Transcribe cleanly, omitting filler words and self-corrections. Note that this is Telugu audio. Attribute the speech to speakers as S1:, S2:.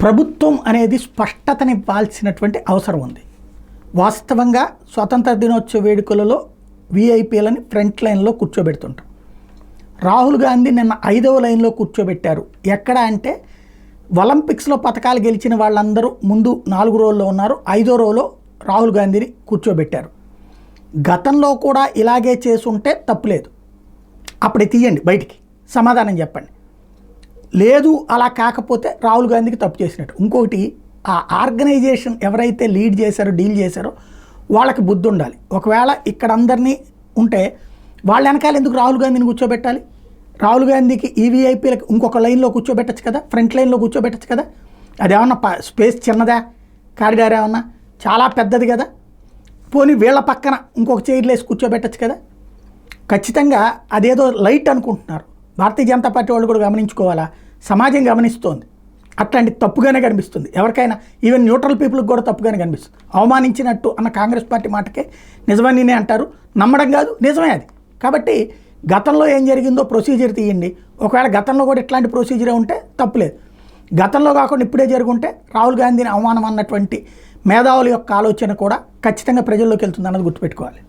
S1: ప్రభుత్వం అనేది స్పష్టతనివ్వాల్సినటువంటి అవసరం ఉంది. వాస్తవంగా స్వతంత్ర దినోత్సవ వేడుకలలో వీఐపీలని ఫ్రంట్ లైన్లో కూర్చోబెడుతుంటాం. రాహుల్ గాంధీ నిన్న 5వ లైన్లో కూర్చోబెట్టారు. ఎక్కడ అంటే ఒలింపిక్స్లో పథకాలు గెలిచిన వాళ్ళందరూ ముందు 4 రోల్లో ఉన్నారు, 5వ రోలో రాహుల్ గాంధీని కూర్చోబెట్టారు. గతంలో కూడా ఇలాగే చేసుంటే తప్పులేదు, అప్పుడే తీయండి బయటికి, సమాధానం చెప్పండి. లేదు అలా కాకపోతే రాహుల్ గాంధీకి తప్పు చేసినట్టు. ఇంకొకటి, ఆ ఆర్గనైజేషన్ ఎవరైతే లీడ్ చేశారో డీల్ చేశారో వాళ్ళకి బుద్ధి ఉండాలి. ఒకవేళ ఇక్కడ అందరినీ ఉంటే వాళ్ళ వెనకాల ఎందుకు రాహుల్ గాంధీని కూర్చోబెట్టాలి? రాహుల్ గాంధీకి ఈవీఐపీలకు ఇంకొక లైన్లో కూర్చోబెట్టచ్చు కదా, ఫ్రంట్ లైన్లో కూర్చోబెట్టచ్చు కదా. అదేమన్నా స్పేస్ చిన్నదా, కారిడార్ ఏమన్నా చాలా పెద్దది కదా. పోనీ వీళ్ళ పక్కన ఇంకొక చైర్లు వేసి కూర్చోబెట్టచ్చు కదా. ఖచ్చితంగా అదేదో లైట్ అనుకుంటున్నారు. భారతీయ జనతా పార్టీ వాళ్ళు కూడా గమనించుకోవాలా, సమాజం గమనిస్తోంది. అట్లాంటి తప్పుగానే కనిపిస్తుంది ఎవరికైనా, ఈవెన్ న్యూట్రల్ పీపుల్కి కూడా తప్పుగానే కనిపిస్తుంది. అవమానించినట్టు అన్న కాంగ్రెస్ పార్టీ మాటకే నిజమని అంటారు, నమ్మడం కాదు, నిజమే అది. కాబట్టి గతంలో ఏం జరిగిందో ప్రొసీజర్ తీయండి. ఒకవేళ గతంలో కూడా ఇట్లాంటి ప్రొసీజరే ఉంటే తప్పులేదు. గతంలో కాకుండా ఇప్పుడే జరుగుంటే రాహుల్ గాంధీని అవమానం అన్నటువంటి మేధావుల యొక్క ఆలోచన కూడా ఖచ్చితంగా ప్రజల్లోకి వెళ్తుంది అన్నది గుర్తుపెట్టుకోవాలి.